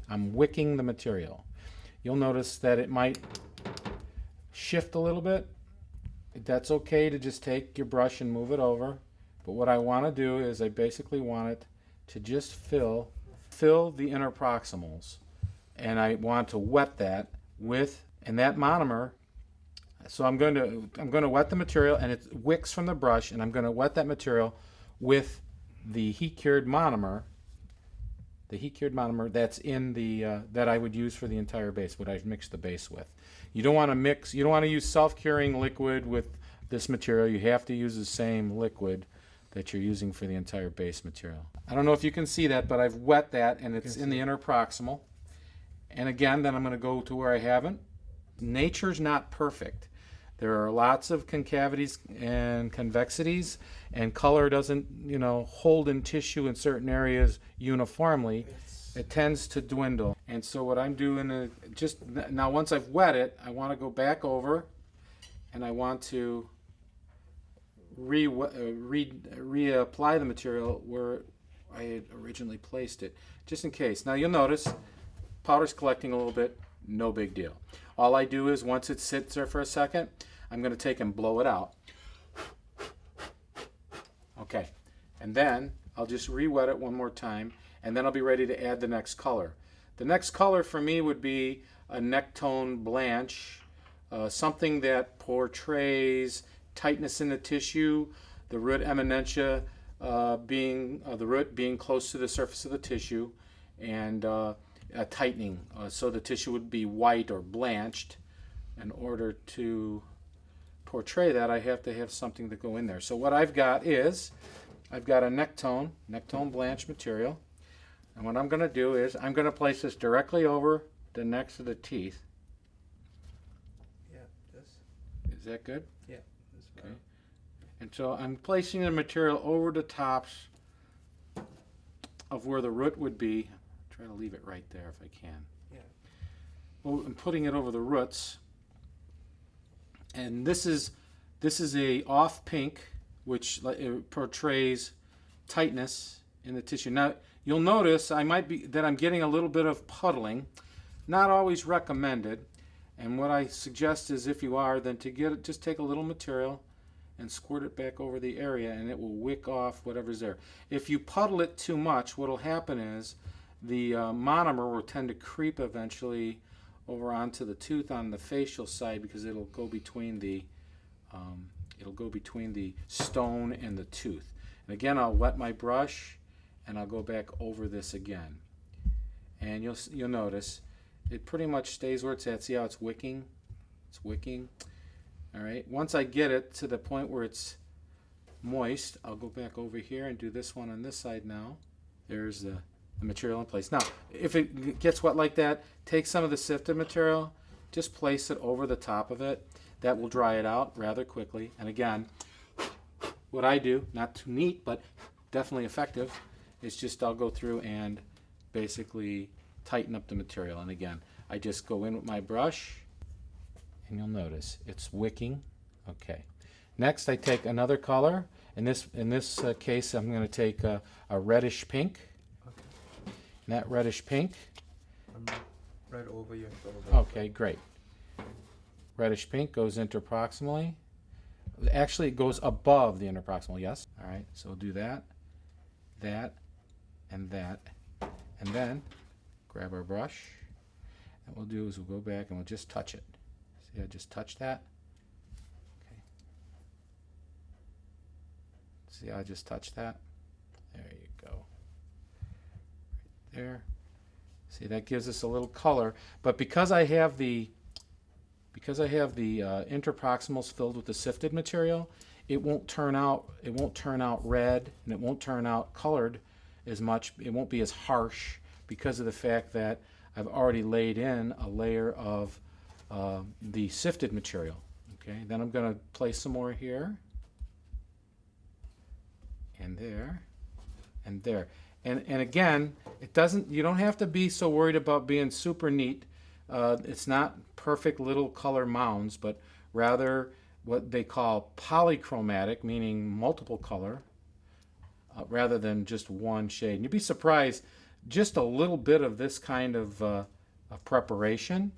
I'm wicking the material. You'll notice that it might shift a little bit. That's okay to just take your brush and move it over. But what I want to do is I basically want it to just fill the inner proximals. And I want to wet that and that monomer. So I'm going to wet the material, and it wicks from the brush, and I'm going to wet that material with the heat cured monomer. The heat cured monomer that's in the that I would use for the entire base, what I've mixed the base with. You don't want to mix. You don't want to use self-curing liquid with this material. You have to use the same liquid that you're using for the entire base material. I don't know if you can see that, but I've wet that, and it's in the inner proximal. And again, then I'm going to go to where I haven't. Nature's not perfect. There are lots of concavities and convexities, and color doesn't, hold in tissue in certain areas uniformly. It tends to dwindle. And so what I'm doing is now once I've wet it, I want to go back over, and I want to reapply the material where I had originally placed it, just in case. Now you'll notice powder's collecting a little bit. No big deal. All I do is once it sits there for a second, I'm going to take and blow it out. Okay, and then I'll just re-wet it one more time, and then I'll be ready to add the next color. The next color for me would be a neck tone blanche, something that portrays tightness in the tissue, the root eminentia the root being close to the surface of the tissue, and tightening, so the tissue would be white or blanched. In order to portray that, I have to have something to go in there. So what I've got is, I've got a neck tone blanch material, and what I'm going to do is, I'm going to place this directly over the necks of the teeth. Yeah, this. Is that good? Yeah, this. Okay. And so I'm placing the material over the tops of where the root would be. Try to leave it right there if I can. Yeah. Well, I'm putting it over the roots, and this is a off pink, which portrays tightness in the tissue. Now you'll notice that I'm getting a little bit of puddling. Not always recommended. And what I suggest is, if you are, then just take a little material and squirt it back over the area, and it will wick off whatever's there. If you puddle it too much, what will happen is the monomer will tend to creep eventually over onto the tooth on the facial side, because it'll go between the stone and the tooth. And again, I'll wet my brush, and I'll go back over this again. And you'll notice it pretty much stays where it's at. See how it's wicking? It's wicking. All right. Once I get it to the point where it's moist, I'll go back over here and do this one on this side now. There's the material in place. Now, if it gets wet like that, take some of the sifted material, just place it over the top of it. That will dry it out rather quickly. And again, what I do, not too neat, but definitely effective, is just I'll go through and basically tighten up the material. And again, I just go in with my brush, and you'll notice it's wicking. Okay. Next, I take another color. In this case, I'm going to take a reddish pink. Okay. And that reddish pink. I'm right over your shoulder. Okay, great. Reddish pink goes interproximally. Actually, it goes above the interproximal. Yes. All right. So we'll do that, and that, and then grab our brush. And what we'll do is we'll go back and we'll just touch it. See, I just touched that. Okay. See, I just touched that. There you go. Right there. See, that gives us a little color. But because I have the interproximals filled with the sifted material, it won't turn out red, and it won't turn out colored as much. It won't be as harsh because of the fact that I've already laid in a layer of the sifted material. Okay, then I'm going to place some more here, and there, and there. And again, you don't have to be so worried about being super neat. It's not perfect little color mounds, but rather what they call polychromatic, meaning multiple color, rather than just one shade. And you'd be surprised, just a little bit of this kind of preparation,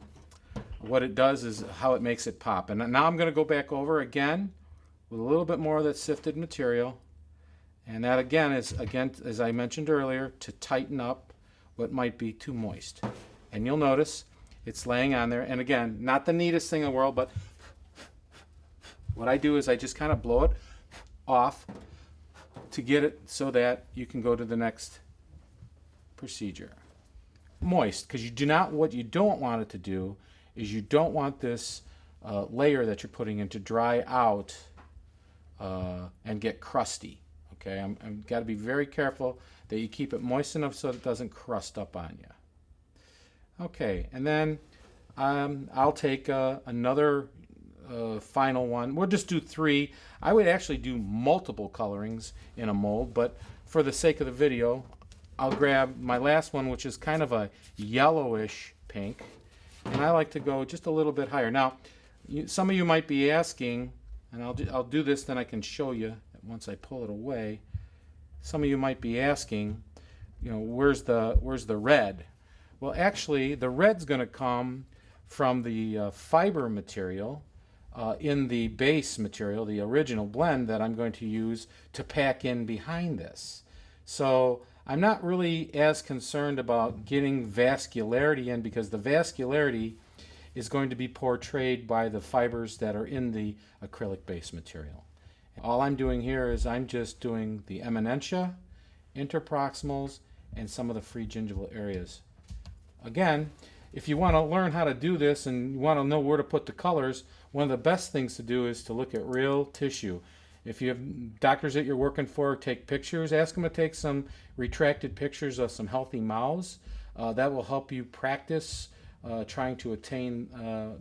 what it does is how it makes it pop. And now I'm going to go back over again with a little bit more of that sifted material. And that again is, as I mentioned earlier, to tighten up what might be too moist. And you'll notice it's laying on there. And again, not the neatest thing in the world, but what I do is I just kind of blow it off to get it so that you can go to the next procedure. Moist, because what you don't want it to do is you don't want this layer that you're putting in to dry out and get crusty. Okay, I'm got to be very careful that you keep it moist enough so it doesn't crust up on you. Okay, and then I'll take another final one. We'll just do 3. I would actually do multiple colorings in a mold, but for the sake of the video, I'll grab my last one, which is kind of a yellowish pink, and I like to go just a little bit higher. Now, some of you might be asking, and I'll do this, then I can show you once I pull it away. Some of you might be asking, where's the red? Well, actually, the red's going to come from the fiber material in the base material, the original blend that I'm going to use to pack in behind this. So I'm not really as concerned about getting vascularity in, because the vascularity is going to be portrayed by the fibers that are in the acrylic base material. All I'm doing here is I'm just doing the eminentia, interproximals, and some of the free gingival areas. Again, if you want to learn how to do this and you want to know where to put the colors, one of the best things to do is to look at real tissue. If you have doctors that you're working for, take pictures. Ask them to take some retracted pictures of some healthy mouths. That will help you practice trying to attain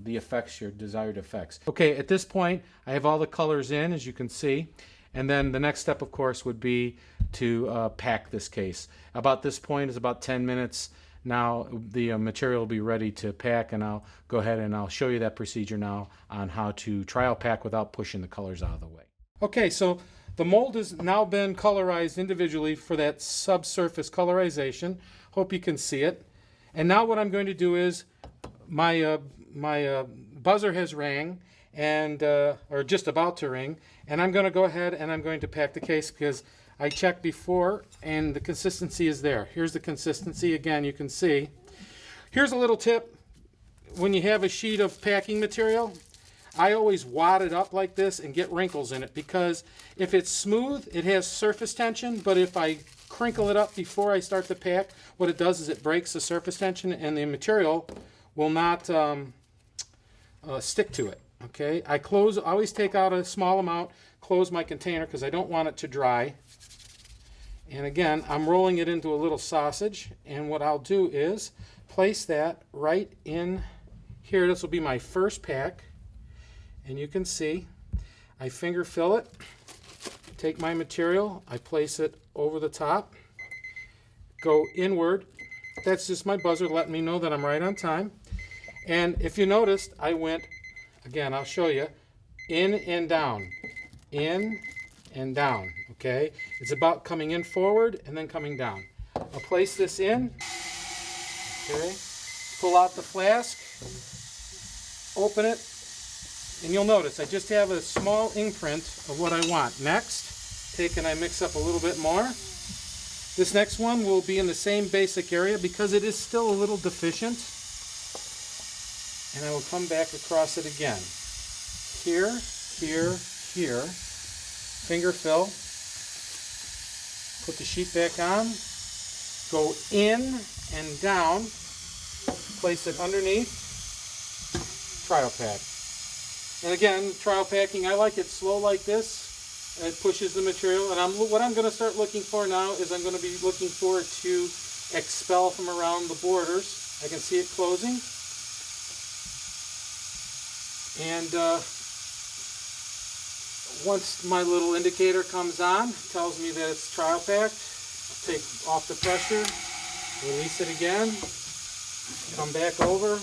the effects, your desired effects. Okay, at this point, I have all the colors in, as you can see. And then the next step, of course, would be to pack this case. About this point is about 10 minutes. Now the material will be ready to pack, and I'll go ahead and I'll show you that procedure now on how to trial pack without pushing the colors out of the way. Okay, so the mold has now been colorized individually for that subsurface colorization. Hope you can see it. And now what I'm going to do is my buzzer has rang, and or just about to ring, and I'm going to go ahead and I'm going to pack the case because I checked before and the consistency is there. Here's the consistency again, you can see. Here's a little tip. When you have a sheet of packing material, I always wad it up like this and get wrinkles in it, because if it's smooth, it has surface tension, but if I crinkle it up before I start to pack, what it does is it breaks the surface tension and the material will not stick to it. Okay, I always take out a small amount, close my container because I don't want it to dry. And again, I'm rolling it into a little sausage, and what I'll do is place that right in here. This will be my first pack, and you can see I finger fill it, take my material, I place it over the top, go inward. That's just my buzzer letting me know that I'm right on time. And if you noticed, I went, again, I'll show you, in and down, in and down, okay? It's about coming in forward and then coming down. I'll place this in, okay? Pull out the flask, open it, and you'll notice I just have a small imprint of what I want. Next, take and I mix up a little bit more. This next one will be in the same basic area because it is still a little deficient. And I will come back across it again. Here, here, here. Finger fill. Put the sheet back on. Go in and down. Place it underneath. Trial pack. And again, trial packing, I like it slow like this. It pushes the material. And what I'm going to start looking for now is I'm going to be looking for it to expel from around the borders. I can see it closing. And once my little indicator comes on, it tells me that it's trial packed. Take off the pressure, release it again, come back over,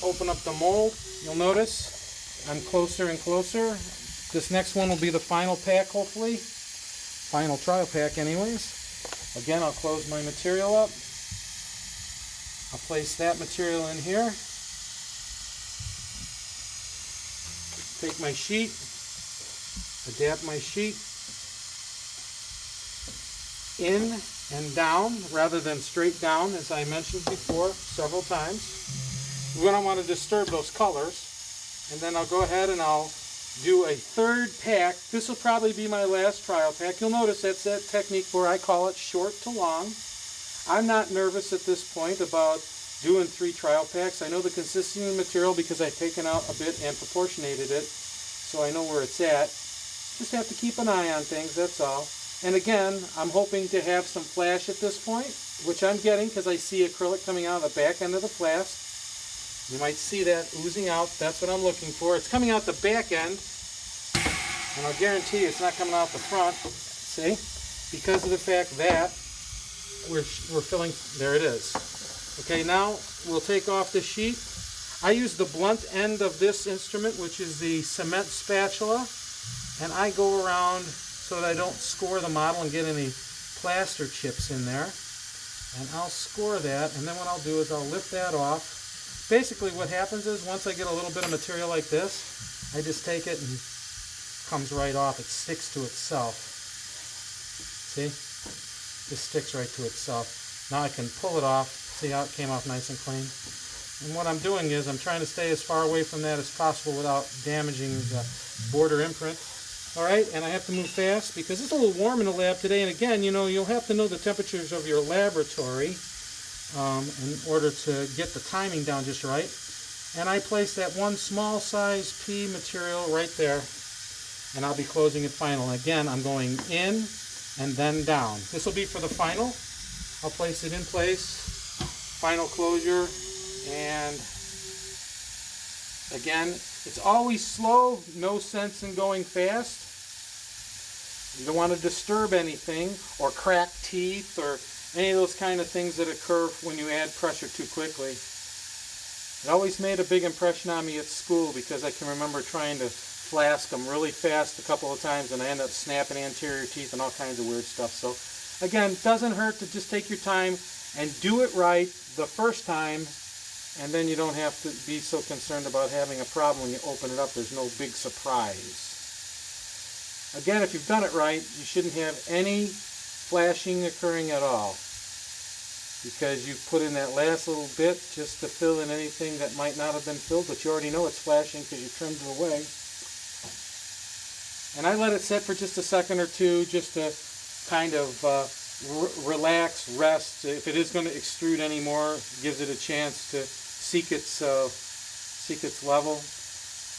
open up the mold. You'll notice I'm closer and closer. This next one will be the final pack, hopefully. Final trial pack anyways. Again, I'll close my material up, I'll place that material in here. Take my sheet, adapt my sheet in and down rather than straight down, as I mentioned before several times. We don't want to disturb those colors. And then I'll go ahead and I'll do a third pack. This will probably be my last trial pack. You'll notice that's that technique where I call it short to long. I'm not nervous at this point about doing 3 trial packs. I know the consistency of the material because I've taken out a bit and proportionated it, so I know where it's at. Just have to keep an eye on things, that's all. And again, I'm hoping to have some flash at this point, which I'm getting because I see acrylic coming out of the back end of the flask. You might see that oozing out. That's what I'm looking for. It's coming out the back end, and I'll guarantee you it's not coming out the front. See? Because of the fact that we're filling. There it is. Okay, now we'll take off the sheet. I use the blunt end of this instrument, which is the cement spatula, and I go around so that I don't score the model and get any plaster chips in there. And I'll score that, and then what I'll do is I'll lift that off. Basically what happens is once I get a little bit of material like this, I just take it and it comes right off. It sticks to itself. See? Just sticks right to itself. Now I can pull it off. See how it came off nice and clean? And what I'm doing is I'm trying to stay as far away from that as possible without damaging the border imprint. Alright, and I have to move fast because it's a little warm in the lab today. And again, you know, you'll have to know the temperatures of your laboratory in order to get the timing down just right. And I place that one small size pea material right there, and I'll be closing it final. Again, I'm going in and then down. This will be for the final. I'll place it in place, final closure, and again, it's always slow, no sense in going fast. You don't want to disturb anything or crack teeth or any of those kind of things that occur when you add pressure too quickly. It always made a big impression on me at school because I can remember trying to flask them really fast a couple of times and I end up snapping anterior teeth and all kinds of weird stuff. So again, it doesn't hurt to just take your time and do it right the first time, and then you don't have to be so concerned about having a problem when you open it up. There's no big surprise. Again, if you've done it right, you shouldn't have any flashing occurring at all because you've put in that last little bit just to fill in anything that might not have been filled, but you already know it's flashing because you trimmed it away. And I let it sit for just a second or two just to kind of relax, rest. If it is going to extrude anymore, gives it a chance to seek its level.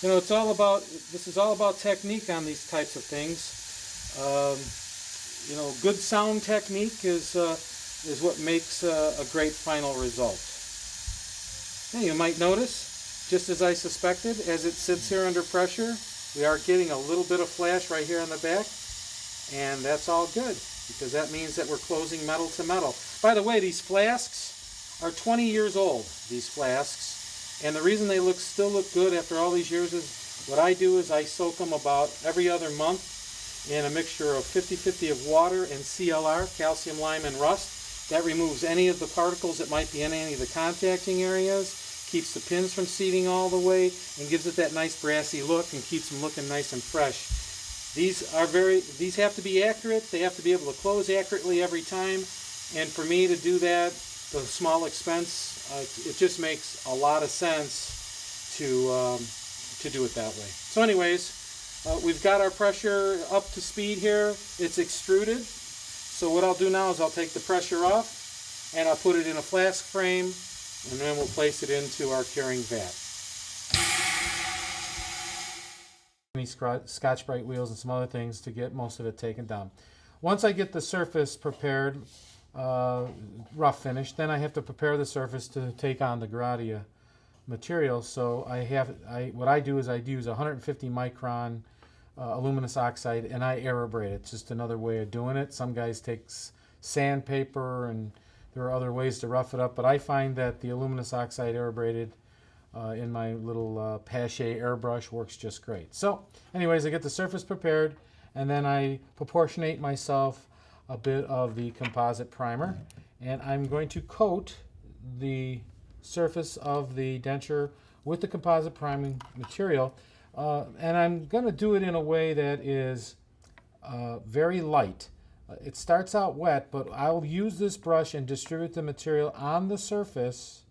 You know, this is all about technique on these types of things. You know, good sound technique is what makes a great final result. Now you might notice, just as I suspected, as it sits here under pressure, we are getting a little bit of flash right here on the back, and that's all good because that means that we're closing metal to metal. By the way, these flasks are 20 years old, these flasks, and the reason they still look good after all these years is what I do is I soak them about every other month in a mixture of 50-50 of water and CLR, calcium, lime, and rust. That removes any of the particles that might be in any of the contacting areas, keeps the pins from seating all the way, and gives it that nice brassy look and keeps them looking nice and fresh. These have to be accurate. They have to be able to close accurately every time. And for me to do that, the small expense, it just makes a lot of sense to do it that way. So anyways, we've got our pressure up to speed here. It's extruded. So what I'll do now is I'll take the pressure off and I'll put it in a flask frame, and then we'll place it into our curing vat. Scotch-Brite wheels and some other things to get most of it taken down. Once I get the surface prepared, rough finish, then I have to prepare the surface to take on the Gradia material. So what I do is I use 150 micron aluminous oxide and I aerobrate it. It's just another way of doing it. Some guys take sandpaper and there are other ways to rough it up, but I find that the aluminous oxide aerobrated in my little Pache airbrush works just great. So anyways, I get the surface prepared and then I proportionate myself a bit of the composite primer, and I'm going to coat the surface of the denture with the composite priming material. And I'm going to do it in a way that is very light. It starts out wet, but I'll use this brush and distribute the material on the surface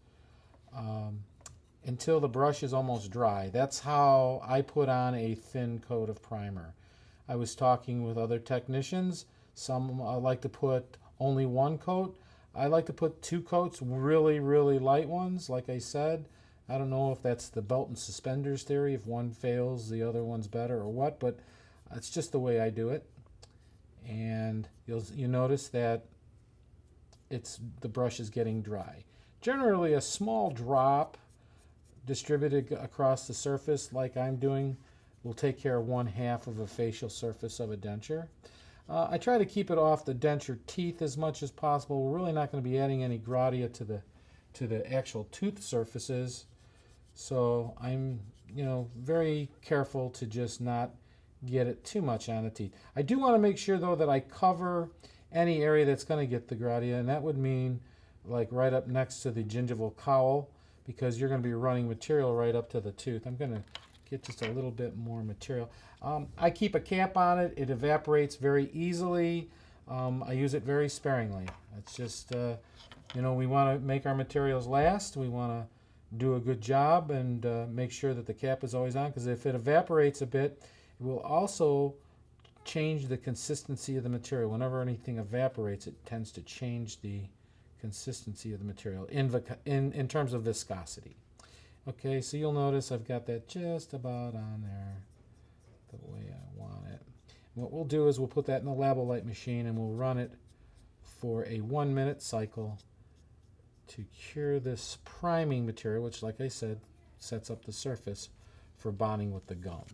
until the brush is almost dry. That's how I put on a thin coat of primer. I was talking with other technicians. Some like to put only one coat. I like to put 2 coats, really, really light ones, like I said. I don't know if that's the belt and suspenders theory, if one fails, the other one's better or what, but it's just the way I do it. And you notice that the brush is getting dry. Generally, a small drop distributed across the surface, like I'm doing, will take care of 1/2 of a facial surface of a denture. I try to keep it off the denture teeth as much as possible. We're really not going to be adding any gradia to the actual tooth surfaces, so I'm very careful to just not get it too much on the teeth. I do want to make sure though that I cover any area that's going to get the gradia, and that would mean like right up next to the gingival cowl, because you're going to be running material right up to the tooth. I'm going to get just a little bit more material. I keep a cap on it. It evaporates very easily. I use it very sparingly. It's just, we want to make our materials last. We want to do a good job and make sure that the cap is always on, because if it evaporates a bit, it will also change the consistency of the material. Whenever anything evaporates, it tends to change the consistency of the material in terms of viscosity. Okay, so you'll notice I've got that just about on there the way I want it. What we'll do is we'll put that in the Labo-Lite machine and we'll run it for a 1-minute cycle to cure this priming material, which, like I said, sets up the surface for bonding with the gum.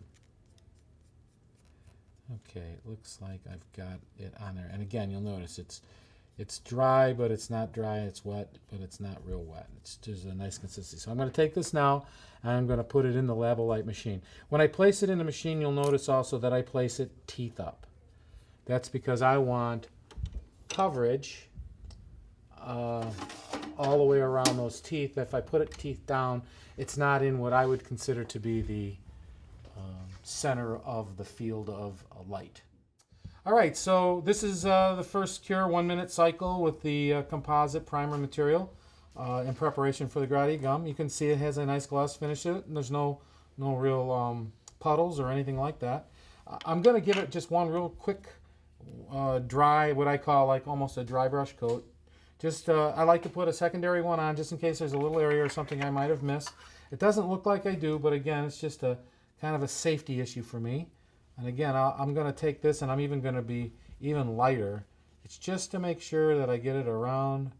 Okay, it looks like I've got it on there. And again, you'll notice it's dry, but it's not dry. It's wet, but it's not real wet. It's just a nice consistency. So I'm going to take this now, and I'm going to put it in the Labo-Lite machine. When I place it in the machine, you'll notice also that I place it teeth up. That's because I want coverage all the way around those teeth. If I put it teeth down, it's not in what I would consider to be the center of the field of light. All right, so this is the first cure 1-minute cycle with the composite primer material in preparation for the gradia gum. You can see it has a nice gloss finish to it, and there's no real puddles or anything like that. I'm going to give it just one real quick dry, what I call like almost a dry brush coat. Just I like to put a secondary one on just in case there's a little area or something I might have missed. It doesn't look like I do, but again, it's just a kind of a safety issue for me. And again, I'm going to take this and I'm even going to be even lighter. It's just to make sure that I get it around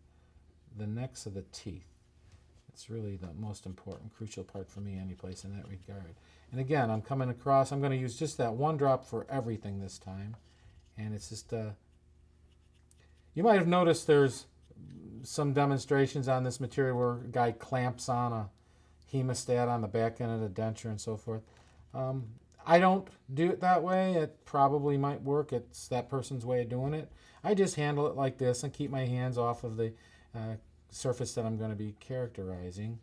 the necks of the teeth. It's really the most important, crucial part for me any place in that regard. And again, I'm coming across, I'm going to use just that one drop for everything this time. And it's just, you might have noticed there's some demonstrations on this material where a guy clamps on a hemostat on the back end of the denture and so forth. I don't do it that way. It probably might work. It's that person's way of doing it. I just handle it like this and keep my hands off of the surface that I'm going to be characterizing.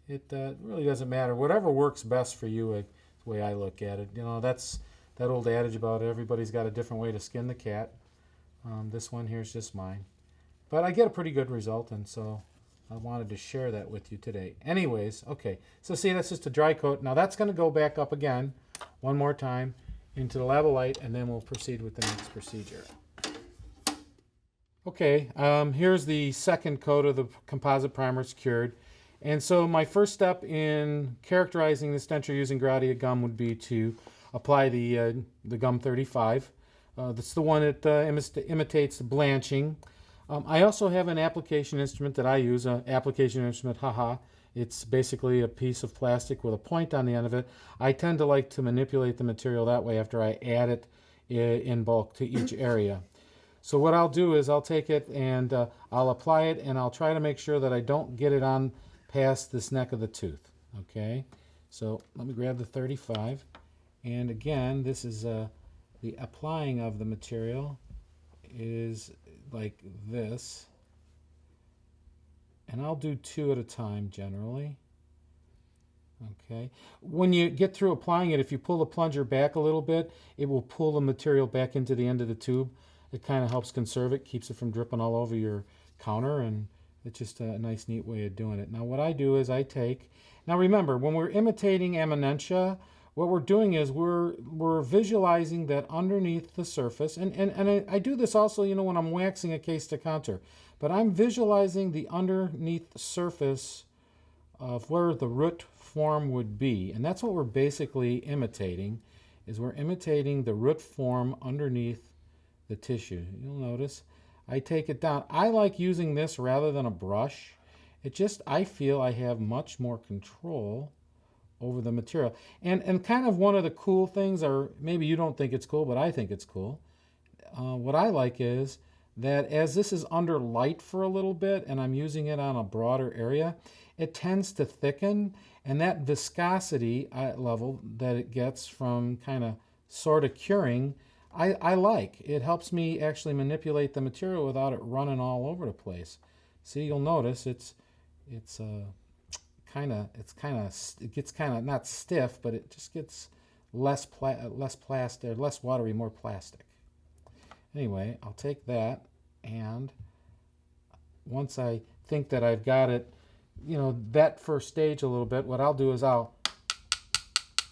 It really doesn't matter. Whatever works best for you is the way I look at it. That's that old adage about everybody's got a different way to skin the cat. This one here is just mine. But I get a pretty good result, and so I wanted to share that with you today. Anyways, okay. So see, that's just a dry coat. Now that's going to go back up again one more time into the Labo-Lite, and then we'll proceed with the next procedure. Okay, here's the second coat of the composite primer. It's cured. And so my first step in characterizing this denture using gradia gum would be to apply the gum 35. That's the one that imitates the blanching. I also have an application instrument that I use, an application instrument, haha. It's basically a piece of plastic with a point on the end of it. I tend to like to manipulate the material that way after I add it in bulk to each area. So what I'll do is I'll take it and I'll apply it, and I'll try to make sure that I don't get it on past this neck of the tooth. Okay, so let me grab the 35. And again, this is the applying of the material is like this. And I'll do 2 at a time generally. Okay. When you get through applying it, if you pull the plunger back a little bit, it will pull the material back into the end of the tube. It kind of helps conserve it, keeps it from dripping all over your counter, and it's just a nice, neat way of doing it. Now, what I do is I take... Now, remember, when we're imitating Amenentia, what we're doing is we're visualizing that underneath the surface, and I do this also, you know, when I'm waxing a case to contour, but I'm visualizing the underneath surface of where the root form would be. And that's what we're basically imitating, is we're imitating the root form underneath the tissue. You'll notice I take it down. I like using this rather than a brush. It just, I feel I have much more control over the material. And kind of one of the cool things, or maybe you don't think it's cool, but I think it's cool. What I like is that as this is under light for a little bit and I'm using it on a broader area, it tends to thicken, and that viscosity level that it gets from kind of sort of curing, I like. It helps me actually manipulate the material without it running all over the place. See, you'll notice it gets kind of not stiff, but it just gets less plastic, less watery, more plastic. Anyway, I'll take that, and once I think that I've got it, you know, that first stage a little bit, what I'll do is I'll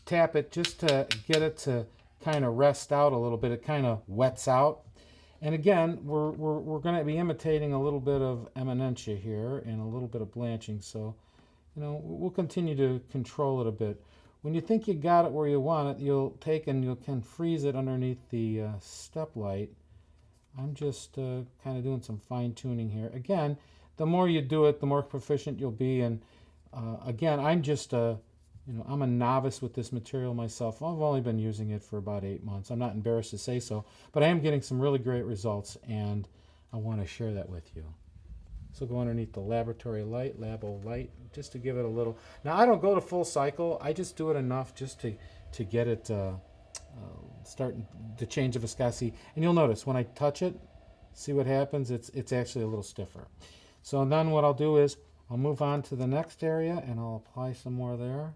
tap it just to get it to kind of rest out a little bit. It kind of wets out. And again, we're going to be imitating a little bit of Amenentia here and a little bit of blanching. So, you know, we'll continue to control it a bit. When you think you got it where you want it, you'll take and you can freeze it underneath the step light. I'm just kind of doing some fine tuning here. Again, the more you do it, the more proficient you'll be. And again, I'm just I'm a novice with this material myself. I've only been using it for about 8 months. I'm not embarrassed to say so, but I am getting some really great results, and I want to share that with you. So go underneath the laboratory light, labo light, just to give it a little. Now, I don't go to full cycle. I just do it enough just to get it starting to change the viscosity. And you'll notice when I touch it, see what happens? It's actually a little stiffer. So then what I'll do is I'll move on to the next area, and I'll apply some more there.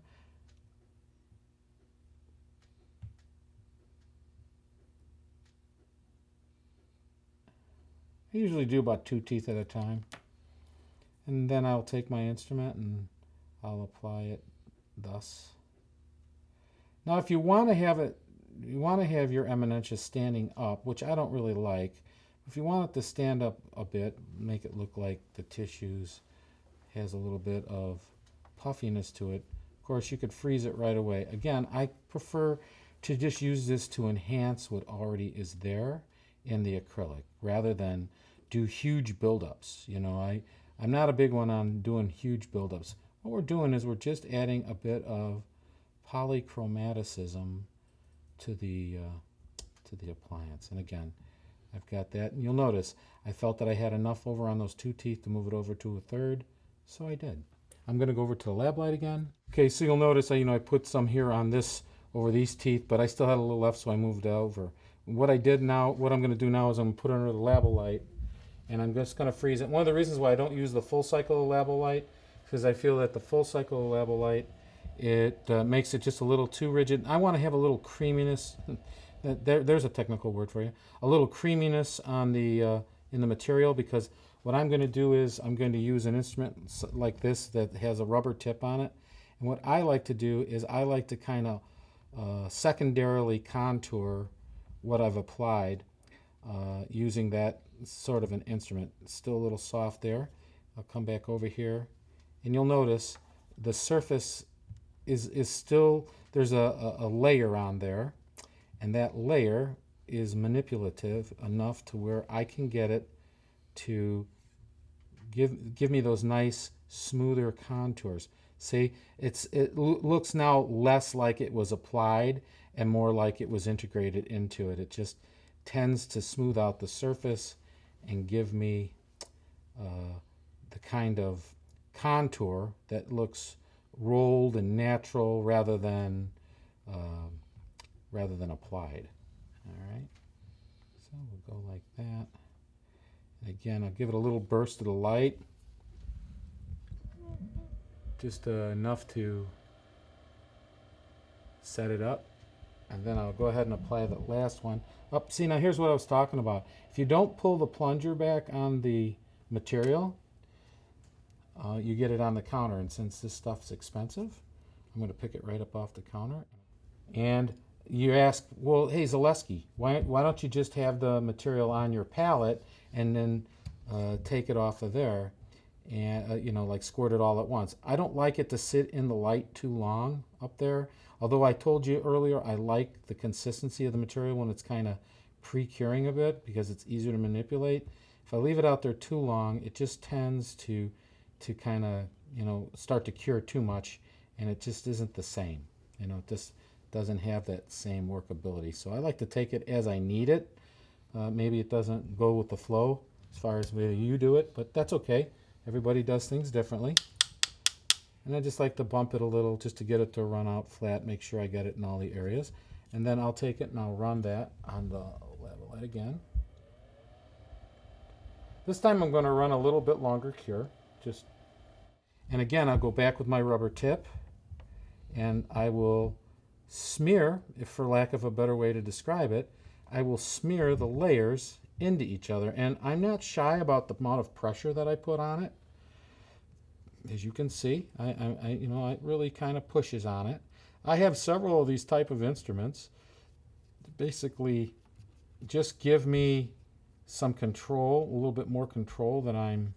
I usually do about 2 teeth at a time. And then I'll take my instrument and I'll apply it thus. Now, if you want to have your Amenentia standing up, which I don't really like. If you want it to stand up a bit, make it look like the tissues has a little bit of puffiness to it. Of course, you could freeze it right away. Again, I prefer to just use this to enhance what already is there in the acrylic, rather than do huge buildups. You know, I'm not a big one on doing huge buildups. What we're doing is we're just adding a bit of polychromaticism to the appliance. And again, I've got that, and you'll notice I felt that I had enough over on those 2 teeth to move it over to a third, so I did. I'm going to go over to the lab light again. Okay, so you'll notice I put some here on this over these teeth, but I still had a little left, so I moved it over. What I'm going to do now is I'm going to put it under the labo light, and I'm just going to freeze it. One of the reasons why I don't use the full cycle of labo light is because I feel that the full cycle of labo light, it makes it just a little too rigid. I want to have a little creaminess. There's a technical word for you. A little creaminess on the in the material, because what I'm going to do is I'm going to use an instrument like this that has a rubber tip on it. And what I like to do is I like to kind of secondarily contour what I've applied using that sort of an instrument. It's still a little soft there. I'll come back over here, and you'll notice the surface is still, there's a layer on there, and that layer is manipulative enough to where I can get it to give me those nice smoother contours. See, it looks now less like it was applied and more like it was integrated into it. It just tends to smooth out the surface and give me the kind of contour that looks rolled and natural rather than applied. All right, so we'll go like that. And again, I'll give it a little burst of the light. just enough to set it up. And then I'll go ahead and apply the last one. Up, see, now here's what I was talking about. If you don't pull the plunger back on the material, you get it on the counter. And since this stuff's expensive, I'm going to pick it right up off the counter. And you ask, well, hey, Zaleske, why don't you just have the material on your palette and then take it off of there and, you know, like squirt it all at once. I don't like it to sit in the light too long up there. Although I told you earlier, I like the consistency of the material when it's kind of pre-curing a bit because it's easier to manipulate. If I leave it out there too long, it just tends to kind of, you know, start to cure too much, and it just isn't the same. You know, it just doesn't have that same workability. So I like to take it as I need it. Maybe it doesn't go with the flow as far as the way you do it, but that's okay. Everybody does things differently. And I just like to bump it a little just to get it to run out flat, make sure I get it in all the areas. And then I'll take it and I'll run that on the level light again. This time I'm going to run a little bit longer cure. And again, I'll go back with my rubber tip and I will smear, if for lack of a better way to describe it, I will smear the layers into each other. And I'm not shy about the amount of pressure that I put on it. As you can see, it really kind of pushes on it. I have several of these type of instruments. Basically, just give me some control, a little bit more control than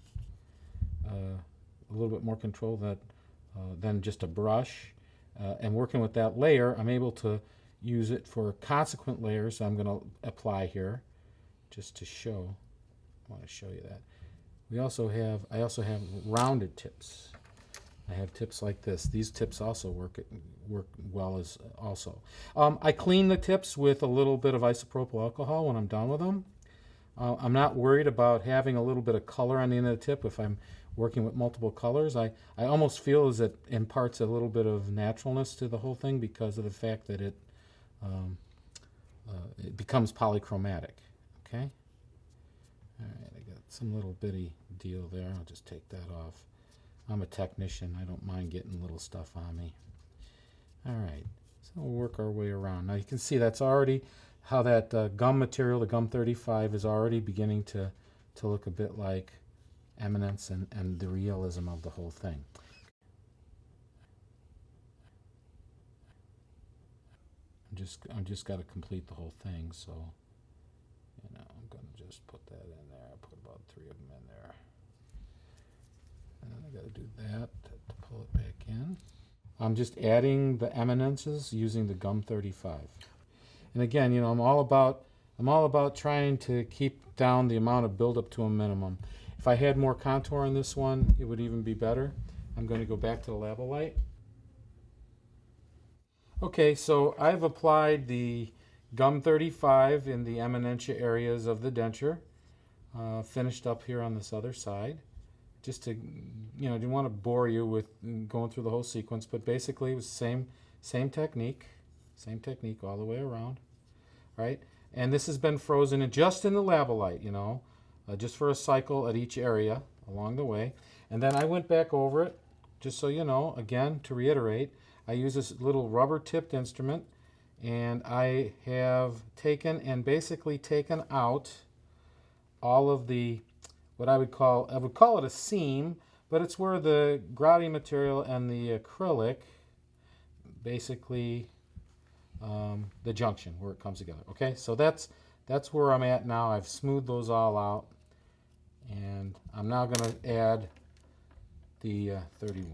than just a brush. And working with that layer, I'm able to use it for consequent layers. So I'm going to apply here, just to show. I want to show you that. I also have rounded tips. I have tips like this. These tips also work well as also. I clean the tips with a little bit of isopropyl alcohol when I'm done with them. I'm not worried about having a little bit of color on the end of the tip if I'm working with multiple colors. I almost feel as it imparts a little bit of naturalness to the whole thing because of the fact that it becomes polychromatic. Okay. All right, I got some little bitty deal there. I'll just take that off. I'm a technician. I don't mind getting little stuff on me. All right, so we'll work our way around. Now you can see that's already how that gum material, the gum 35, is already beginning to look a bit like eminence and the realism of the whole thing. I'm just got to complete the whole thing, so I'm going to just put that in there. I put about 3 of them in there. And then I got to do that to pull it back in. I'm just adding the eminences using the gum 35. And again, I'm all about trying to keep down the amount of buildup to a minimum. If I had more contour on this one, it would even be better. I'm going to go back to the lava light. Okay, so I've applied the gum 35 in the eminentia areas of the denture. Finished up here on this other side. Just to, didn't want to bore you with going through the whole sequence, but basically it was the same technique all the way around, right? And this has been frozen just in the lava light, just for a cycle at each area along the way. And then I went back over it, just so you know, again, to reiterate, I use this little rubber tipped instrument, and I have basically taken out all of the, I would call it a seam, but it's where the grouty material and the acrylic, basically the junction where it comes together. Okay, so that's where I'm at now. I've smoothed those all out, and I'm now going to add the 31.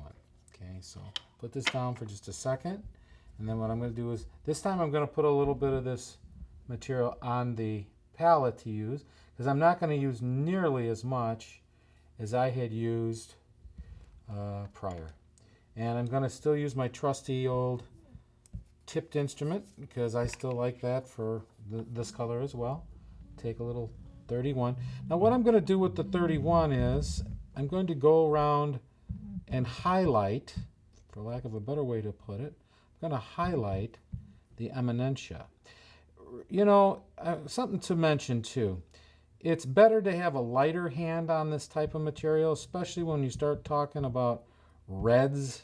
Okay, so put this down for just a second, and then what I'm going to do is this time I'm going to put a little bit of this material on the palette to use, because I'm not going to use nearly as much as I had used prior. And I'm going to still use my trusty old tipped instrument, because I still like that for this color as well. Take a little 31. Now what I'm going to do with the 31 is I'm going to go around and highlight, for lack of a better way to put it, I'm going to highlight the eminentia. Something to mention too. It's better to have a lighter hand on this type of material, especially when you start talking about reds